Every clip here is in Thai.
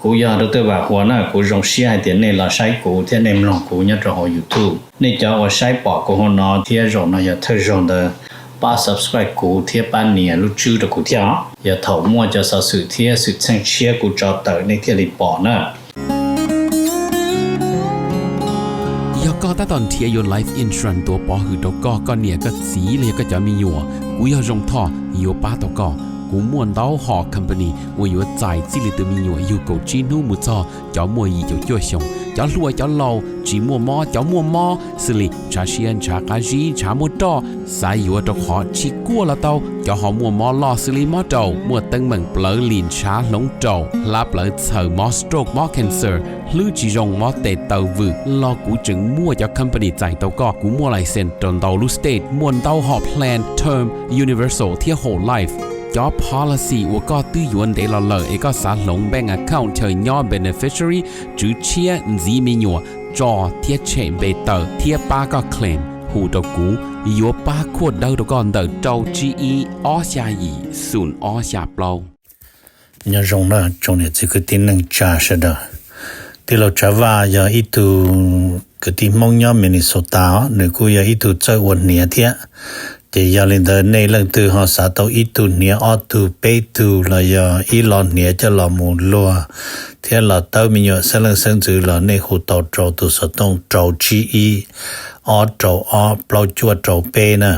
กูยาดตัวว่าหัวหน้ากูรงเสียเดี๋ยวนี้เราใช้กูที่ในลองกูเนี่ยจะหอ YouTube นี่จะว่าใช้ปอกกูหัวนอที่รงนะอย่าเธอรงเดป้า subscribe กูที่ป้าเนี่ยรู้ชื่อตะกูที่อย่าถอมั่วจะสสื่อที่สุดเชิงเชียกูจอเตอในที่รีปอนะก็ตอนเทียยน Life Insurance ตัวปอหือตก็เนี่ยก็สีเลยก็จะมีอยู่กูอยากรงท่ออยู่ป้าตก็กูม่วนเต้าหอ company ว่าอยู่ใจจิลิตมีอยู่กูจีนูมุจอจ้ามัวยีจ้าจ้วชงจ้าลัวจ้าเหลาจีมัวมอจ้ามัวมอสิลิชาเชียนชากาจีชามัวตอสายอยู่ตะขอชิกัวละเต้าจ้าหอมัวมอลอสิลิมอเต้ามัวตึงเหมือนเปลือลินชาหลงเต้าลาเปลือเสือมอสโตรกมอ cancer ลือจีรงมอเตเต้าวืลอกูจึงมัวจ้า company ใจเต้าก็กูมัวไลเซนตนเต้าลูสเตทมวนเต้าหอ plan term universal ที่ whole life job policy ว่าก็ตื้อยวนเดลเลอเอกสารลงแบงก์ account เธอย่อ beneficiary จื้อเชียจีมีหยัวจอเทียเชมเบเตอร์เทียป้าก็เคลมหูตะกูยัวป้าขวดเดาตะก่อนเดาเจ้า GE ออชายีศูนย์ออชาเปล่าเนี่ยรงนะจงเนี่ยจะคือที่นึงจ่าเสดที่เราจะว่าอย่าอีตูคือที่มองย่อมินิโซตาหรือกูอย่าอีตูเจ้าวันเนี่ยเทียจะยาลินเดในเรื่องตัวหาสาตัวอีตูเนี่ยออตูเปตูละยาอีหลอนเนี่ยจะหลอมูลัวเทียละเต้ามีอยู่เสลังเซิงจือละในหูตอโจตุสตงโจจีอีออโจออเปล่าจวดโจเปนะ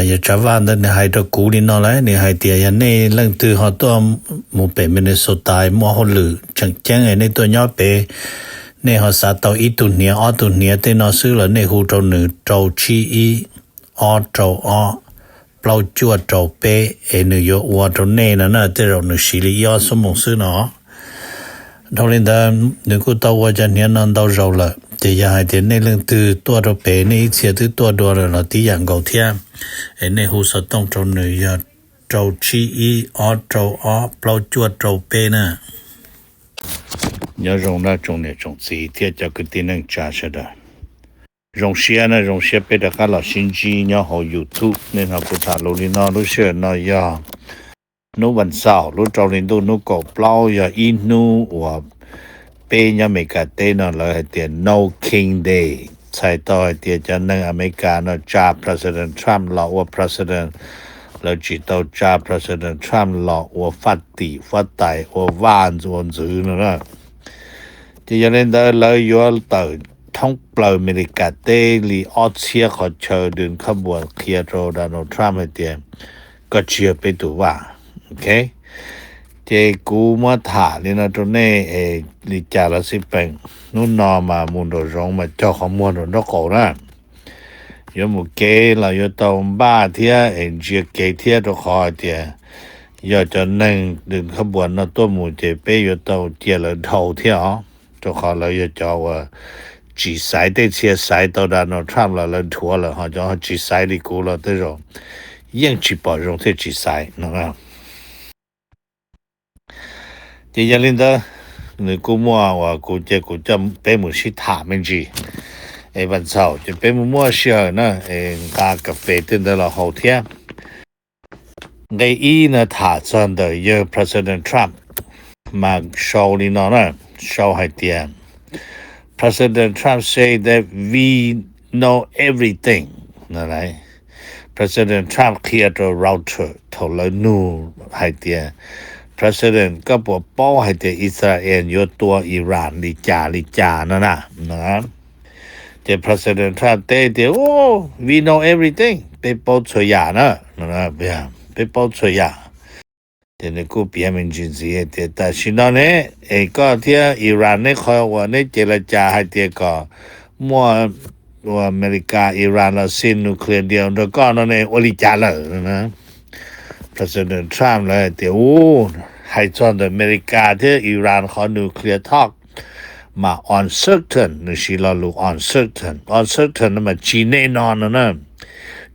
อย่าจะว่าในให้ตะกูนี่นอเลยนี่ให้เตียในเรื่องตัวหาตัวหมู่เป็นมินิโซตายมัวหลือจังแจ้งในตัวย่อเปในหาสาตัวอีตูเนี่ยออตูเนี่ยเตนอซื้อละในหูโจหนึ่งโจจีอีออโจออเปล่าจวดโจเปนโยวัวโจเน่นะเตเราหนึ่งสิริยอสมองซื้อเนาะทอลินดาหนึ่งกูตัวว่าจะเนี่ยนั่นตัวเราละจะอยากให้เดี๋ยวในเรื่องตัวโจเปในเสียตัวเราที่อย่างเก่าเทียในหูสต้องโจหนึ่งยาโจชีอีออโจออเปล่าจวดโจเปนะยารงนะจงเนี่ยจงสีเทียจะคือที่นึงจ่าเสดรงเชียนะรงเชียไปตะกัลสินจีเนาะ YouTube เนี่ยนะพุทธาโลลินารู้เชื่อเนาะยานูวันเสาร์รู้จอลินดูนูก็เปล่ายาอีนูว่าเปยาเมกาเตนะเลยเตีย No King Day ใส่ต่อเตียจะนึงอเมริกาเนาะจ้า President Trump ล่ะว่า President แล้วจิตจ้า President Trump ล่ะว่าฟัดตีฟัดไตว่าว่านจวนจื้อนะที่จะเล่นได้เลยอยู่ตื่นท่องเปล่าอเมริกาเตลีออสเชียขอเชิญเดินขบวนเคลียร์โรดาโนทรัมป์ให้เตียก็เชื่อไปตัวว่าโอเคเจกูมาถานี่นะตรงนี้ลิจาละสิเป็นนู่นนอมามุนโดร้องมาเจ้าของมวลนกเขานะยมุเกเราอยู่ตรงบ้าเทียเจียเกเทียตัวคอเตียอยากจะนั่งเดินขบวนนะตัวหมู่เจไปอยู่ตรงเจียเลยเท่าเทียตัวคอเราอยากจะว่าจีไซได้เชียไซตัวดานทรัมป์แล้วทัวร์แล้วฮะจะจีไซดีกูแล้วแต่เรายังจีปอรงที่จีไซนะครับที่ยาลินดานี่กูมัวว่ากูจะเป็นมือชิถามันจีวันเสาร์จะเป็นมัวเชียนะกากาแฟตื่นแต่ละหัวเทียไงอีนะถาจนเดีย President Trump มาโชว์นี่นะโชว์ให้เตียPresident Trump said that we know everything. Right? President Trump cleared the router to the new idea. President ก็บอกป้อให้แต่อิสราเอลยกตัวอิหร่านลิจานะแต่ President Trump เตoh we know everything ไปป้อช่วยนะไปป้อช่วยแต่ในกูเปียมันจริงสิแต่ชินเนี่ยก็เที่ยอิหร่านเนี่ยคอยว่าเนี่ยเจรจาให้เที่ยก็มั่วอเมริกาอิหร่านละสิ้นนิวเคลียร์เดียวแล้วก็นั่นเองอลิจาเลยนะ President Trump เลยเที่ยให้จนอเมริกาที่อิหร่านขอนิวเคลียร์ทอล์กมา uncertain นี่สิเราลูก uncertain นั่นมันจีแน่นอนนะ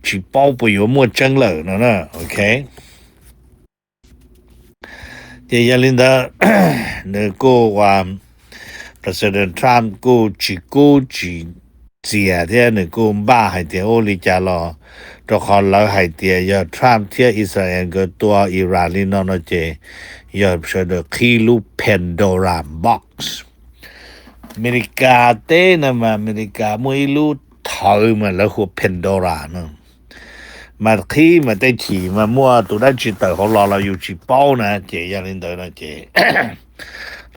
จีเป้าไปอยู่มั่วจังเลยนะโอเคเดี๋ยลินดาเนี่ยกูว่า President Trump กูเสียเที่ยเนี่ยกูบ้าให้เที่ยโอลิจาลอตัวคนเราให้เที่ยยา Trump เที่ยอิสราเอลก็ตัวอิหร่านนี่นอนเจ ยอชดคีลูเพนโดราบ็อกซ์อเมริกาเต้นะมาอเมริกามวยลูถอยมาแล้วหัวเพนโดรานะมาขี้มาได้ขี่มามั่วตัวได้จิตของเราอยู่ที่เป้านะเจยังลินเดอร์นะเจ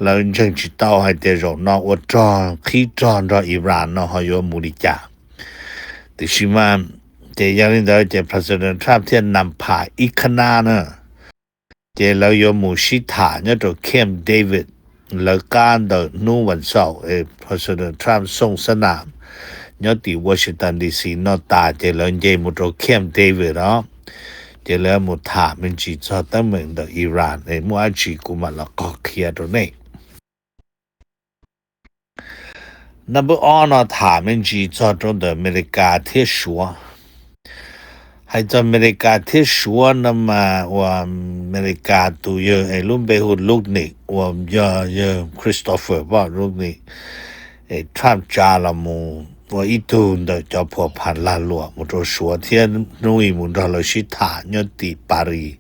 เราจึงจิตเอาให้เดรอนอว่าจอนขี้จอนรออิหร่านเนาะฮอยมูลิจาแต่ชิมาเจยังลินเดอร์เจ President Trump ที่นำพาอีกขนานะเจเราอยู่มูชิตาเนี่ยตัวเข้มเดวิดแล้วการเดินนู่วันเสาร์President Trump ส่งสนามเนี่ยที่วอชิงตันดีซีนอตาเจแล้วเจมูตัวเข้มเดวิดเนาะเจแล้วมูถามมันจีจอดตั้งเหมือนกับอิหร่านมูอาจีกุมาละก็เคลียร์ตัวนี้number 1呢他们是做中的อเมริกาที่ชัว还在อเมริกาที่ชัว那么我อเมริกาตัวเยอะลุงไปหุดลูกนี่我เยอะคริสโตเฟอร์ว่าลูกนี่ทรัมป์จ้าละมู我一度的叫破盘烂落我就说天容易我到了去谈要地巴黎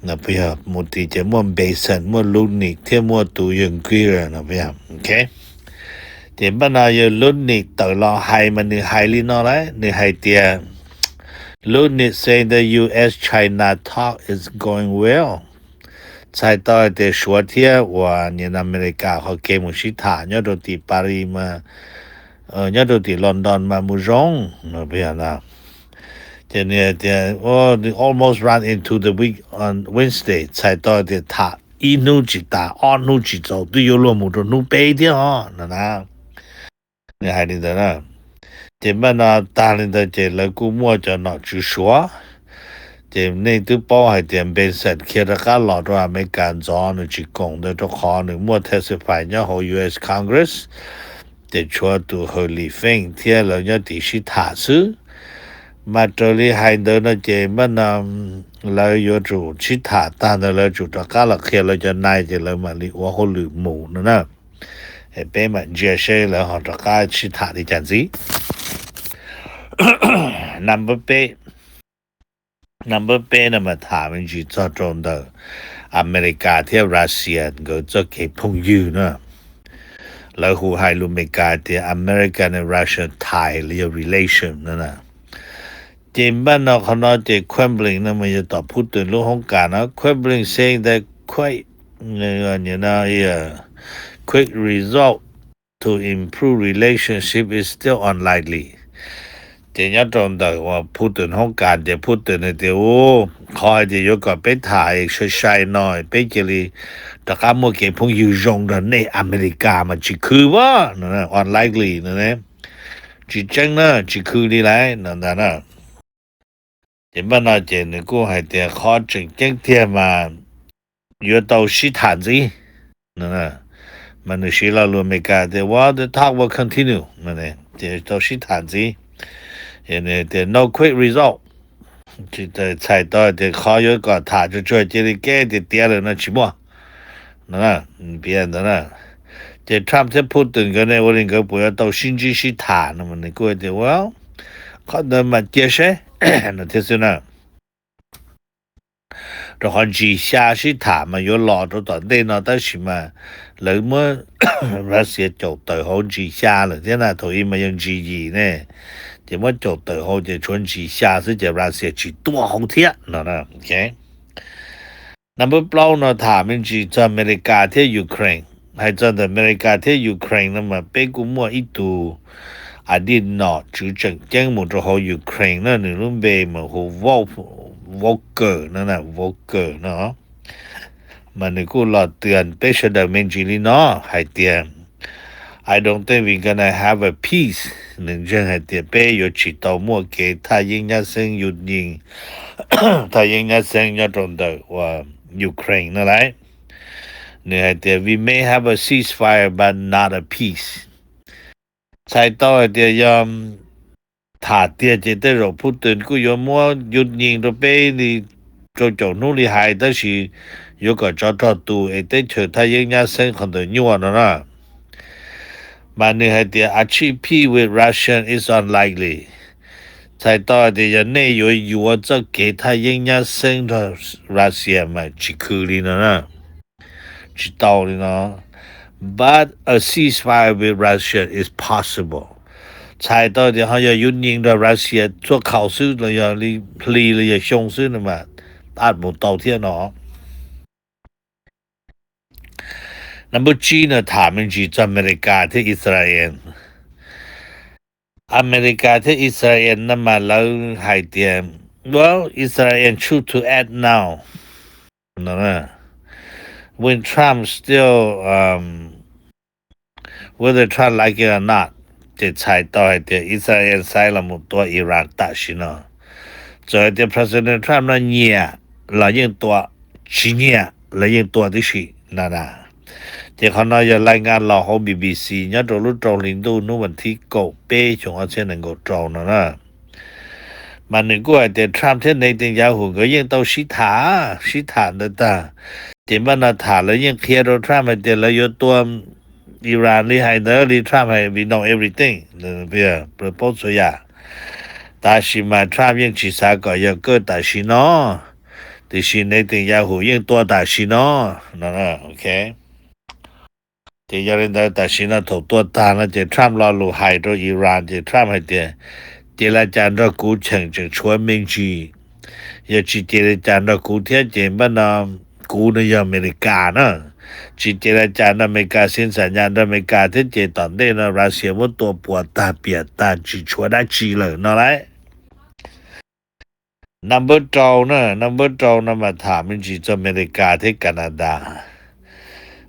那不要目的就莫背身莫ลูกนี่ที่莫ตัวยังกี่人那不要 okayเจ็บบ้านอยู่รุ่นนี้ตลอดให้มันนี่ให้ลินอะไรนี่ให้เตียรุ่นนี้ say the US China talk is going well ใช่ต่อเดี๋ยวชัวเทียว่าเนี่ยอเมริกาเขาเกมุชิตาเนี่ยโดนที่ปารีสมาเนี่ยโดนที่ลอนดอนมามุจงนะเพื่อนนะเดี๋ยวเนี่ยเดี๋ยว almost run into the week on Wednesday ใช่ต่อเดี๋ยวถ้าอีนู้จิตาอ้อนนู้จิตเอาตัวอยู่รวมหมดนู้ไปเดียวนะ你还记得呢？这边呢，大人的这来古末就拿去说，这内都包还点本身，看到个老多还没干着呢，去讲的都好呢，莫特是反正和 U.S. Congress， 这说都和立法，天了要地区塔斯，嘛这里还得呢这边呢，来有主其他，但是来主这个了看了就奈这了嘛里我好绿木呢。被มันเจเชแล้วหอตะกาชิถาดิจันซีnumber 8นะมาถามมันจีจอตรง的อเมริกาที่รัสเซียก็จะเก็บพงอยู่นะแล้วหูให้รู้อเมริกาที่อเมริกันและรัสเซียไทยเรียก relation นั่นนะเจมบ้านเราเขาเนาะเจควิมบลิงนั่นมันจะตอบพูดถึงเรื่องของการนะควิมบลิง saying that quite quick result to improve relationship is still unlikely เจยตรงแต่ว่าพูดถึงห้องการจะพูดถึงในเดียวคอยจะยกกับไปถ่ายช่วยๆหน่อยไปเจลีแต่ก็มัวเก็บพงอยู่ยงในอเมริกามันจะคือว่านั่นนะ unlikely นั่นนะจะจังนะจะคือดีไรนั่นนะเจบ้านเราเจนี่กูให้เดียวขอจึงเจ้งเทียมาอยู่到西坦子นั่นนะมัน是了路没干的我的 talk will continue นั่นเอง这都是谈子因为的 no quick result 这的菜到的好有个他就做这里给的点了那什么那别的那这 Trump 这พูดถึงกันเนี่ยว่าก็不要到新机去谈那么你过的well เขาเดินมาเจเช那就是那然后G下去谈嘛有老多的电脑但是嘛แล้วเมื่อรัสเซียจบต่อเขา G 下了现在头一嘛用 G2 呢这么จบต่อเขาจะชวน G 下是จะรัสเซียจีตัวของเทียนะนะโอเคnumber 9呢他们是在อเมริกาที่ยูเครนให้在อเมริกาที่ยูเครน那么被古末一度อดีตนอ主政将หมดเขายูเครนนั่นนึงไปมาหัวWalker นั่นน่ะ Walker เนาะมันก็รอเตือนไปเสดเมนจิลีเนาะให้เตือน I don't think we're gonna have a peace นึงจังให้เตือนไปอยู่จิตมัวเกถ้ายิงยัดเซิงหยุดยิงถ้ายิงยัดเซิงจะตรง的ว่ายูเครนนั่นแหละนี่ให้เตือน we may have a ceasefire but not a peace ใช่ต่อให้เตือนยอมถ้าเตียจะได้เราพูดถึงกูยอมว่าหยุดยิงตัวไปนี่จง努力还但是如果找到度ได้เชิญถ้ายังยัดเส้นคนตัวยั่วนะมันนี่ให้เดีย achieve peace with Russia is unlikely ใช่ต่อเดียในอยู่ว่าจะเกิดถ้ายังยัดเส้นกับรัสเซียมาจิคือลีนะ จิตอนี่เนาะ but a ceasefire with Russia is possible ใช่ตอนที่เขาจะหยุดยิงด้วยรัสเซียทั่วเขาซื้อเลยอย่าพลีเลยอย่าชงซื้อนะมาอาจหมดเตาเที่ยเนาะนับจีนถามมันจีนอเมริกาที่อิสราเอลอเมริกาที่อิสราเอลนั่นมาแล้วให้เตียม well Israel choose to act now no when Trump still whether Trump like it or not จะใช้ต่อให้เตียอิสราเอลใช้ละมุตัวอิหร่านตัดสินะจะให้เตีย President Trump นั่นเนี่ยเรายังตัวชิเนี่ยเรายังตัวที่สินั่นนะที่เขาน่าจะรายงานเราของ BBC เนี่ยตัวรู้ตรงลิงดูนู้นวันที่9ปีช่วงอาเซียนนึงก็ตรงนะมันนึกว่าแต่ทรัมป์ที่ในติงยาหูก็ยังต้องชิถานั่นตาที่มันน่ะถาแล้วยังเคลียร์ทรัมป์แต่ละยตัวอิหร่านนี่ให้เนอร์ทรัมป์ให้ we know everything เพื่อ propose ยาแต่สิมาทรัมป์ยังชิสาก็ยังเกิดแต่สิเนาะที่สิในติงยาหูยังตัวแต่สิเนาะนั่นน่ะโอเคที่ยาเรนได้แต่สินะถูกตัวตานะจะทรัมป์รอลูให้ตัวอิหร่านจะทรัมป์ให้เตียเจรจาด้วยกูเฉิงจึงชวนมิงจีอย่าจีเจรจาด้วยกูเทียเจมบ้านกูในอเมริกานะจีเจรจาอเมริกาสิ้นสัญญาณอเมริกาที่เจตอนนี้นะรัสเซียว่าตัวปวดตาเปียตาจีชวนได้จีเลยนะไรnumber 2นะมาถามมิงจีอเมริกาที่แคนาดา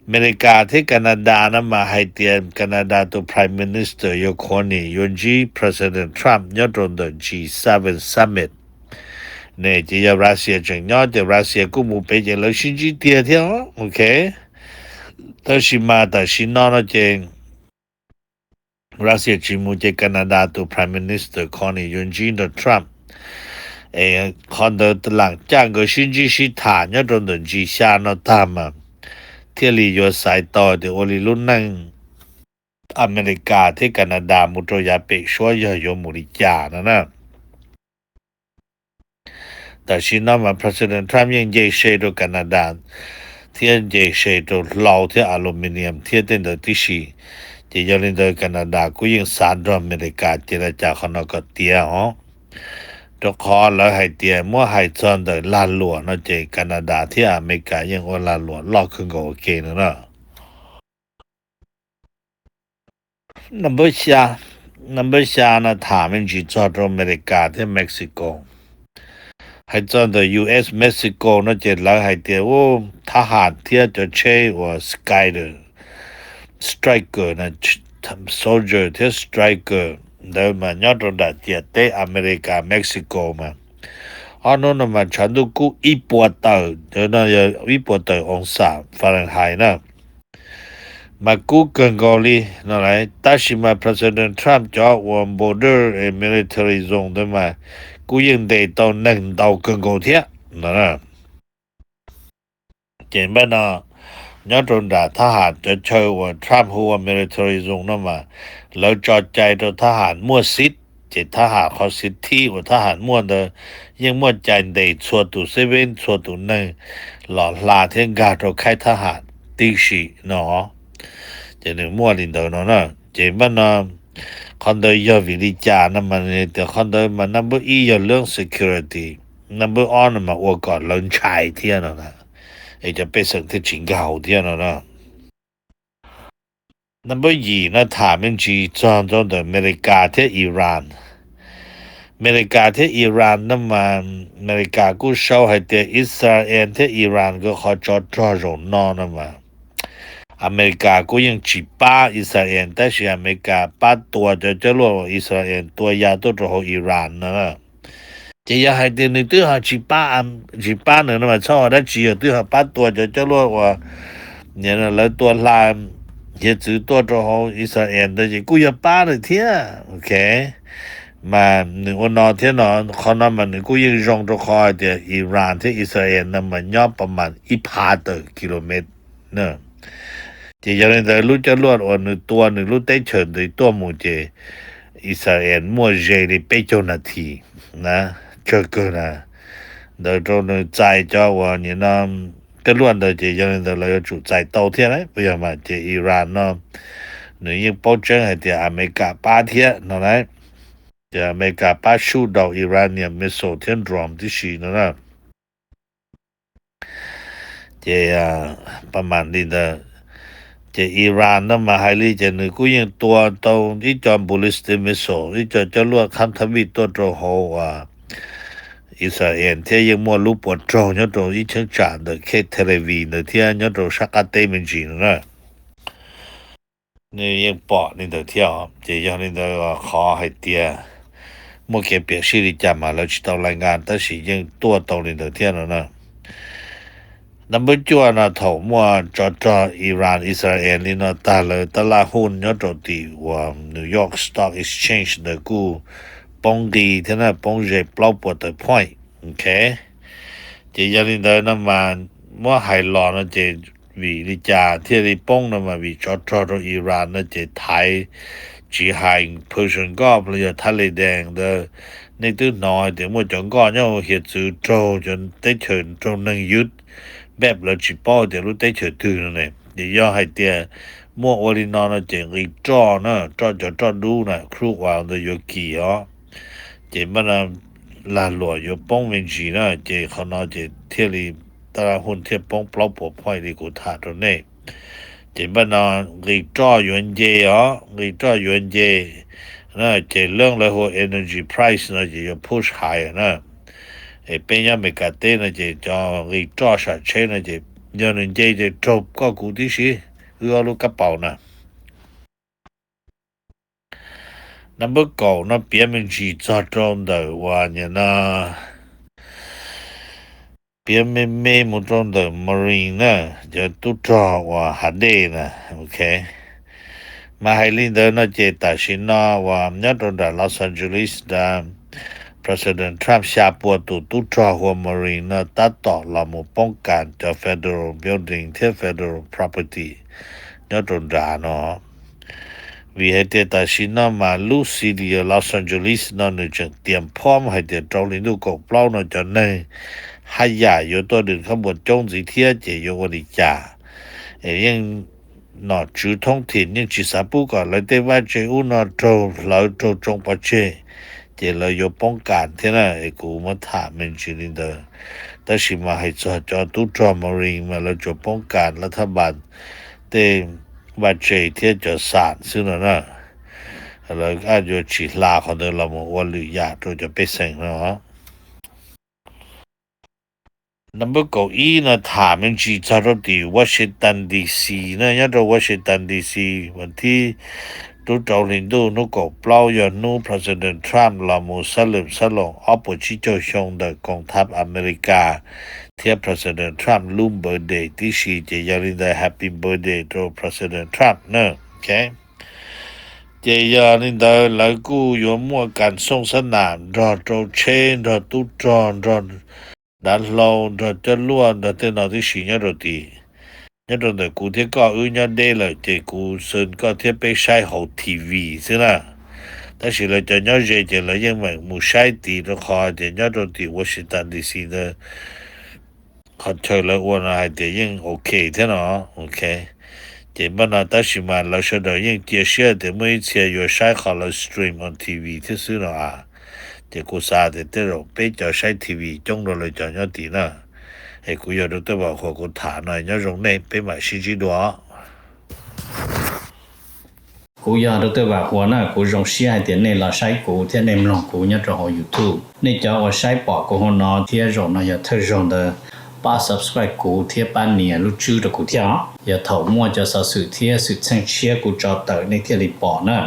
อเมริกาที่แคนาดานะมาให้เตียนแคนาดาตัว Prime Minister ยกคนนี้ยนจี President Trump ยอดตรง G7 Summit เนี่ยที่รัสเซียจึงยอดที่รัสเซียกูมูไปเจแล้วชินจีเตียเที่ยวโอเคแต่ชิมาแต่ชินอนเจงรัสเซียจิมูเจแคนาดาตัว Prime Minister คนนี้ยนจีตัว Trump คนเดินตลังจ้างก็ชินจีชิฐานยอดตรง G ชาโนตามาเที่ยลีอยู่สายต่อเดี๋ยวโอลิลุนั่งอเมริกาที่แคนาดามุตรยาเปกช่วยยอมุริจานะแต่ชินมา President Trump ยังเยเชโดแคนาดาเที่ยเยเชโดเหลาที่อลูมิเนียมเที่ยเต็นเดที่ชีที่ยอลินเดแคนาดาก็ยังสานดอเมริกาเจรจาเขานก็เตียตัวคอแล้วให้เตียมั่วให้จอนเดลานหลวงนะเจแคนาดาที่อเมริกายังโอลานหลวงลอกขึ้นก็โอเคนะnumber 3นะถามมันจีจอดอเมริกาที่เม็กซิโกให้จอนเด US เม็กซิโกนะเจแล้วให้เตียโอ้ทหารเที่ยจะเชว่าสกายเดอร์สไตรเกอร์นะsoldier ที่สไตรเกอร์เดินมายอดระดับเจียเตอเมริกาเม็กซิโกมาอันนั้นมาฉันดูกูอีปวดเตอเดี๋ยวนะอีปวดเตอองศาฟาเรนไฮต์นะมากูเกินกอลีนั่นแหละแต่ชิมา President Trump จ่อวัน border military zone ได้มากูยังได้ตอนนั่งดาวเกินกอเทียนั่นแหละเจ็บบ้านนะยอดระดับทหารจะเชื่อว่า Trump หัว military zone นั่นมาแล้วจอดใจตัวทหารมั่วซิดเจ็ดทหารเขาสิทธิว่าทหารมั่วเดยังมั่วใจได้ชัวตุเซเว่นชัวตุหนึ่งหล่อลาเทียงกาตัวใครทหารตีชีเนาะเจะหนึ่งมั่วลินเดอเนาะเจ็บบ้านนะคนเดียวิลิจานะมันเนี่ยแต่คนเดียมัน number 1เรื่อง security number 2มันว่าก่อนเรื่องชายเที่ยนะจะไปสั่งที่จิงเก่าเที่ยนะnumber 2นะถามมันจีจอนเดอเมริกาที่อิหร่านอเมริกาที่อิหร่านนั่นมาอเมริกากูเช่าให้เตียอิสราเอลที่อิหร่านก็ขอจอดรอรงนอนนั่นมาอเมริกากูยังจีป้าอิสราเอลแต่สิอเมริกาป้าตัวจะรู้ว่าอิสราเอลตัวยาตัวรออิหร่านนะจะอยากให้เตียนึกถึงหาจีป้าเนี่ยนะมาชอบได้จีตัวหาป้าตัวจะรู้ว่าเนี่ยนะแล้วตัวลาย也只多着好以色列的就กู要8的天 OK มา我那天呢看他们กูยัง用着好的อิหร่านที่อิสราเอลนั้นมันยาวประมาณ1,000 กิโลเมตรนะที่อย่างนั้นรู้จะรวดว่าตัวรู้ได้เฉินด้วยตัวหมู่เจอิสราเอลมั่วเจได้ไปจนนาทีนะเจอนะเดี๋ยวตรงใจเจ้าว่าเนี่ยนะ ตะล้วน的这样的了主在到天来不要嘛这伊朗呢你应保证还的อเมริกา8天那来这อเมริกา8shoot到 Iranian missile 天 drone ที่4นะ这ประมาณนี้的这伊朗那么还里这你กูยังตัวตรงที่จอม ballistic missile ที่จะลวดคำทวีตัวโตโหอิสราเอลที่ยังมัวรูปปวดโจยตรงที่เชิงจาน的เคเทเลวี的ที่ยตรงสักเตมันจีนนะนี่ยังปอนี่的ที่这样นี่的ขอให้เตียมัวเก็บเปียกสิริจามาแล้วจะต้องรายงานแต่สิยังตัวตรงนี่的ที่นั่นนะนับจวนนะถมัวจออิหร่านอิสราเอลนี่นะตาเลยตลาดหุ้นยตรงที่ว่านิวยอร์กสต็อกเอ็กซ์เชนจ์的กูปงดีที่นั่นปงเจเปล่าปวดแต่พอยโอเคจะยันได้น้ำมันมัวไฮลอนนะจะวิริจาที่ริปงน้ำมันวิจอดอิหร่านนะจะไทยจีไฮเพอร์ชันก็เปลี่ยนทะเลแดงเด้อในตื้นน้อยแต่มัวจังก็เนี่ยเหตุสื่อโจจนได้เฉินตรงนึงยุดแบบเราจีป้อเดี๋ยวรู้ได้เฉินตื่นเลยเดี๋ยวย่อให้เตียมัวโอลินอนนะจะริจอนะจอดูนะครูว่าเดยกี่这么呢拉落有帮文字呢这可能这贴里当然混贴帮不老婆派的个他的呢这么呢给找原节那这两来和 energy price 呢就要 push higher 呢变呀没个的呢这叫给找啥车呢这让人家这找个股的是路个包呢number 9那别名是做中的话呢别名没么中的 marine 呢就都做话海的呢 OK มาให้ลินเดอร์นะเจตาชินาว่าเนี่ยตรงนั้นลอสแอนเจลิสda President Trump ชาปัวตุจอหัว marine นะตัดต่อละมุป้องกันจาก federal building ที่ federal property เนี่ยตรงนั้นเนาะวิเหตุแต่ชินามาลูซิเลียลอสแอนเจลิสนั่นจึงเตรียมพร้อมให้เดี๋ยวเจ้าลินดูกเปล่านั่นจะในให้ยาอยู่ตัวเดินขบวนจงสีเทียเจอยู่วันนี้จ้ายังนอจูท่องถิ่นยังจิสาปุก่อนเลยได้ว่าเจ้าน่าโจเราโจจงปัจเจเจเราอยู่ป้องกันที่นั่นกูมาถามมันจริงเด้อแต่สิมาให้จอตุจอมาริงมาเราจะป้องกันรัฐบาลแต่ว่าเจที่จะสานซึ่งนั่นนะแล้วอาจจะฉีดลาของเดิมเราบอกว่าหรือยาตัวจะไปเซ็งเนาะnumber 9นะถามมันจีจารดีวอชิงตันดีซีนะยันเราวอชิงตันดีซีวันที่ตุเจ้าลินดูนุกเปล่าอย่างนู้ President Trump เรามูสลิมสลองอปจิโจชงเดกองทัพอเมริกาเทียบ President Trump ลุ่มเบอร์เดย์ที่ชีเจยาลินได้ Happy Birthday to President Trump เนอะโอเคเจยาลินได้แล้วกูอยู่มั่วกันส่งสนามรอโจเชนรอตุจอนรอดันเราจะล้วนแต่เราที่สิ่งนี้เราดีนี่ตรงนั้นกูที่ก็ยันได้เลยแต่กูส่วนก็ที่ไปใช้หอทีวีใช่ไหมแต่สิเราจะย้อนเจอเลยยังไม่มูใช้ตีแล้วขอเดี๋ยวย้อนตรงที่วอชิงตันดีซีเนี่ยเขาเชิญแล้ววันอะไรเดี๋ยวยังโอเคใช่ไหมโอเคเดี๋ยวมันแต่สิมาเราเชื่อได้ยังเกี่ยวเชื่อเดี๋ยวไม่เชื่ออยู่ใช้เขาเราสตรีม on TV ที่ซื้อเนาะเดี๋ยวกูสาเดี๋ยวเราไปจะใช้ทีวีจงเราเลยจะย้อนตีนะไอ้กูอยากรู้ตัวว่าขอกูถามหน่อยย้อนตรงนี้ไปมาชี้จีดัวกูอยากรู้ตัวว่าหัวหน้ากูรงเสียให้เดี๋ยวนี้เราใช้กูที่ในมันกูย้อนตรง YouTube นี่จะว่าใช้ปอกกูหัวหน้าที่รงน่ะอย่าเธอรงเด้อป้า subscribe กูที่ป้านเนี่ยรู้ชื่อตัวกูที่อย่าถอมั่วจะสื่อที่สื่อเชียร์กูจอเตอในที่รีปอร์ตนะ